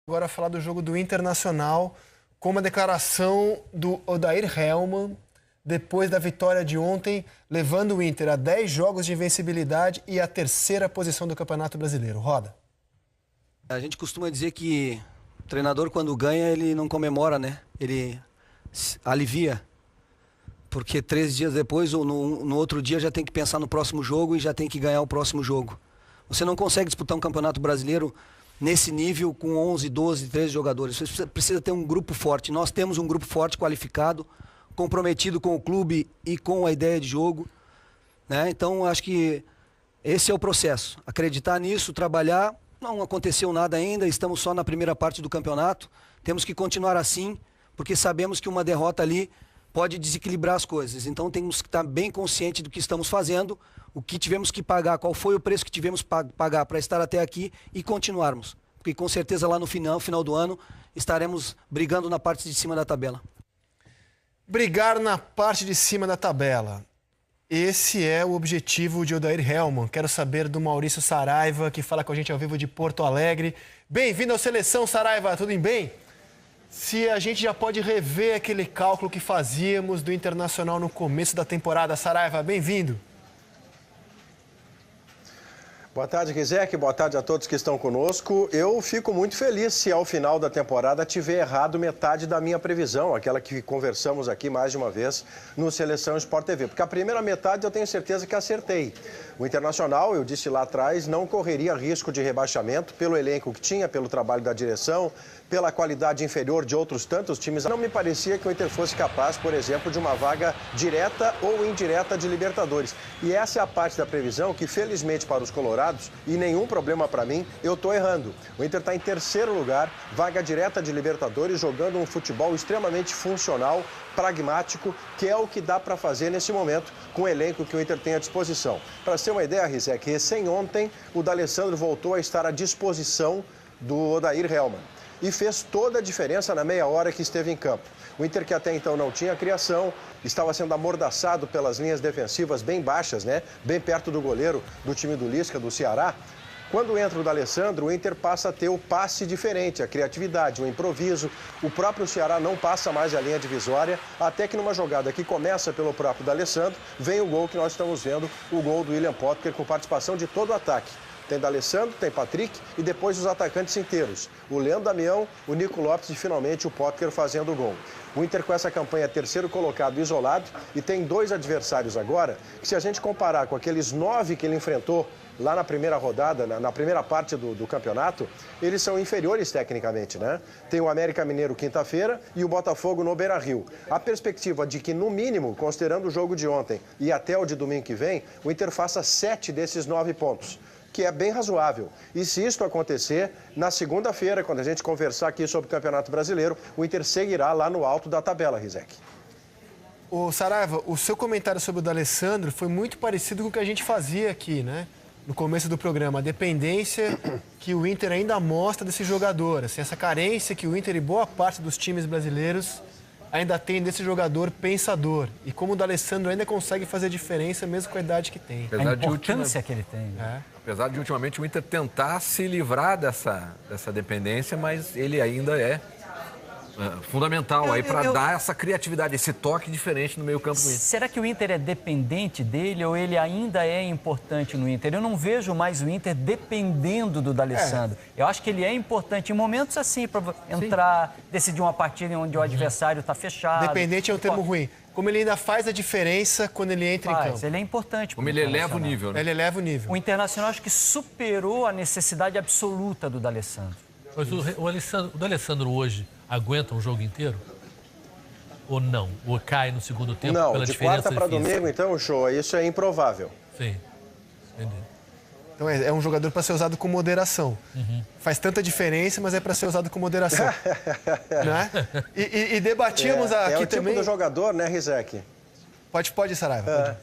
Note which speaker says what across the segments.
Speaker 1: Agora falar do jogo do Internacional, com uma declaração do Odair Hellmann, depois da vitória de ontem, levando o Inter a 10 jogos de invencibilidade e a terceira posição do Campeonato Brasileiro. Roda.
Speaker 2: A gente costuma dizer que o treinador, quando ganha, ele não comemora, né? Ele alivia. Porque 13 dias depois ou no outro dia já tem que pensar no próximo jogo e já tem que ganhar o próximo jogo. Você não consegue disputar um Campeonato Brasileiro nesse nível com 11, 12, 13 jogadores. Você precisa ter um grupo forte. Nós temos um grupo forte, qualificado, comprometido com o clube e com a ideia de jogo, né? Então, acho que esse é o processo. Acreditar nisso, trabalhar. Não aconteceu nada ainda, estamos só na primeira parte do campeonato. Temos que continuar assim, porque sabemos que uma derrota ali pode desequilibrar as coisas. Então, temos que estar bem conscientes do que estamos fazendo, o que tivemos que pagar, qual foi o preço que tivemos que pagar para estar até aqui e continuarmos. Porque com certeza lá no final do ano, estaremos brigando na parte de cima da tabela.
Speaker 1: Brigar na parte de cima da tabela. Esse é o objetivo de Odair Hellmann. Quero saber do Maurício Saraiva, que fala com a gente ao vivo de Porto Alegre. Bem-vindo ao Seleção, Saraiva, tudo bem? Se a gente já pode rever aquele cálculo que fazíamos do Internacional no começo da temporada. Saraiva, bem-vindo.
Speaker 3: Boa tarde, Rizek. Boa tarde a todos que estão conosco. Eu fico muito feliz se ao final da temporada tiver errado metade da minha previsão, aquela que conversamos aqui mais de uma vez no Seleção Sport TV. Porque a primeira metade eu tenho certeza que acertei. O Internacional, eu disse lá atrás, não correria risco de rebaixamento pelo elenco que tinha, pelo trabalho da direção, pela qualidade inferior de outros tantos times. Não me parecia que o Inter fosse capaz, por exemplo, de uma vaga direta ou indireta de Libertadores. E essa é a parte da previsão que, felizmente para os colorados, e nenhum problema para mim, eu estou errando. O Inter está em terceiro lugar, vaga direta de Libertadores, jogando um futebol extremamente funcional, pragmático, que é o que dá para fazer nesse momento com o elenco que o Inter tem à disposição. Para ser uma ideia, Rizek, recém ontem o D'Alessandro voltou a estar à disposição do Odair Hellmann. E fez toda a diferença na meia hora que esteve em campo. O Inter, que até então não tinha criação, estava sendo amordaçado pelas linhas defensivas bem baixas, né? Bem perto do goleiro do time do Lisca, do Ceará. Quando entra o D'Alessandro, o Inter passa a ter o passe diferente, a criatividade, o improviso. O próprio Ceará não passa mais a linha divisória, até que numa jogada que começa pelo próprio D'Alessandro, vem o gol que nós estamos vendo, o gol do William Potker, com participação de todo o ataque. Tem D'Alessandro, tem Patrick e depois os atacantes inteiros. O Leandro Damião, o Nico Lopes e finalmente o Potker fazendo o gol. O Inter com essa campanha terceiro colocado isolado e tem dois adversários agora que, se a gente comparar com aqueles 9 que ele enfrentou lá na primeira rodada, na primeira parte do campeonato, eles são inferiores tecnicamente, né? Tem o América Mineiro quinta-feira e o Botafogo no Beira-Rio. A perspectiva de que, no mínimo, considerando o jogo de ontem e até o de domingo que vem, o Inter faça 7 desses 9 pontos. Que é bem razoável. E se isso acontecer, na segunda-feira, quando a gente conversar aqui sobre o Campeonato Brasileiro, o Inter seguirá lá no alto da tabela, Rizek.
Speaker 1: Ô Saraiva, o seu comentário sobre o D'Alessandro foi muito parecido com o que a gente fazia aqui, né? No começo do programa, a dependência que o Inter ainda mostra desse jogador, assim, essa carência que o Inter e boa parte dos times brasileiros ainda tem desse jogador pensador. E como o D'Alessandro ainda consegue fazer diferença mesmo com a idade que tem.
Speaker 4: A importância que ele tem.
Speaker 1: É.
Speaker 4: Apesar de, ultimamente, o Inter tentar se livrar dessa dependência, mas ele ainda é fundamental aí para dar essa criatividade, esse toque diferente no meio-campo do Inter.
Speaker 5: Será que o Inter é dependente dele ou ele ainda é importante no Inter? Eu não vejo mais o Inter dependendo do D'Alessandro. Eu acho que ele é importante em momentos assim, para entrar, decidir uma partida onde o adversário está fechado.
Speaker 1: Dependente é um termo ruim. Como ele ainda faz a diferença quando ele entra em campo.
Speaker 5: Ele é importante.
Speaker 4: Como ele eleva o nível, né?
Speaker 1: Ele eleva o nível.
Speaker 5: O Internacional acho que superou a necessidade absoluta do D'Alessandro.
Speaker 6: Mas o D'Alessandro hoje aguenta um jogo inteiro? Ou não? Ou cai no segundo tempo
Speaker 3: não,
Speaker 6: pela
Speaker 3: de
Speaker 6: diferença
Speaker 3: quarta para domingo, então, show, isso é improvável.
Speaker 6: Sim, entendi.
Speaker 1: Então é um jogador para ser usado com moderação. Faz tanta diferença, mas é para ser usado com moderação. Né? E debatíamos aqui
Speaker 3: é o
Speaker 1: também...
Speaker 3: tipo do jogador, né, Rizek?
Speaker 1: Pode, Saraiva.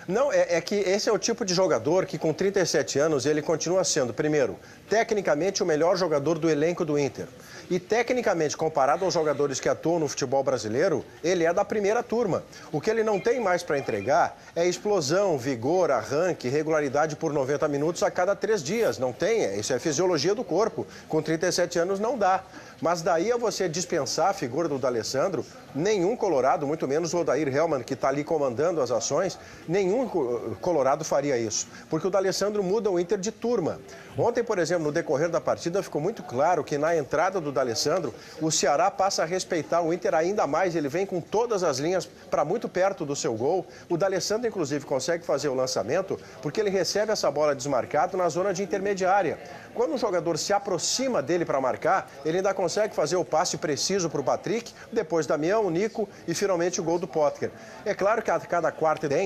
Speaker 3: Não, é que esse é o tipo de jogador que com 37 anos ele continua sendo, primeiro, tecnicamente o melhor jogador do elenco do Inter. E tecnicamente, comparado aos jogadores que atuam no futebol brasileiro, ele é da primeira turma. O que ele não tem mais para entregar é explosão, vigor, arranque, regularidade por 90 minutos a cada 3 dias. Não tem, isso é fisiologia do corpo. Com 37 anos não dá. Mas daí a você dispensar a figura do D'Alessandro, nenhum colorado, muito menos o Odair Hellmann, que está ali comandando as ações, nenhum colorado faria isso. Porque o D'Alessandro muda o Inter de turma. Ontem, por exemplo, no decorrer da partida, ficou muito claro que na entrada do D'Alessandro, o Ceará passa a respeitar o Inter ainda mais. Ele vem com todas as linhas para muito perto do seu gol. O D'Alessandro, inclusive, consegue fazer o lançamento porque ele recebe essa bola desmarcada na zona de intermediária. Quando um jogador se aproxima dele para marcar, ele ainda consegue fazer o passe preciso para o Patrick, depois Damião, Nico e finalmente o gol do Potker. É claro que a cada quarto tem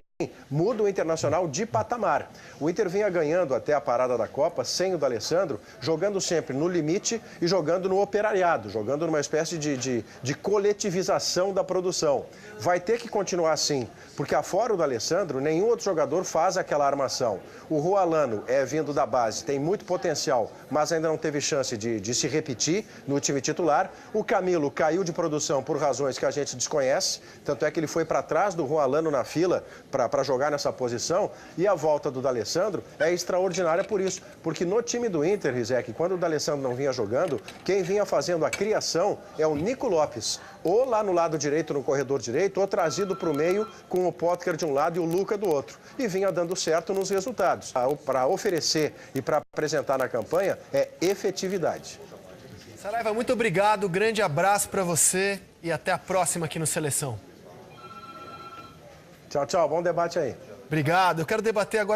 Speaker 3: muda o Internacional de patamar. O Inter vinha ganhando até a parada da Copa, sem o D'Alessandro, jogando sempre no limite e jogando no operariado, jogando numa espécie de coletivização da produção. Vai ter que continuar assim, porque afora o D'Alessandro, nenhum outro jogador faz aquela armação. O Rualano é vindo da base, tem muito potencial, mas ainda não teve chance de se repetir no time titular. O Camilo caiu de produção por razões que a gente desconhece, tanto é que ele foi para trás do Rualano na fila para jogar nessa posição, e a volta do D'Alessandro é extraordinária por isso, porque no time do Inter, Rizek, quando o D'Alessandro não vinha jogando, quem vinha fazendo a criação é o Nico Lopes, ou lá no lado direito, no corredor direito, ou trazido para o meio com o Potker de um lado e o Luca do outro, e vinha dando certo nos resultados. Para oferecer e para apresentar na campanha é efetividade.
Speaker 1: Saraiva, muito obrigado, grande abraço para você e até a próxima aqui no Seleção.
Speaker 3: Tchau, tchau. Bom debate aí.
Speaker 1: Obrigado. Eu quero debater agora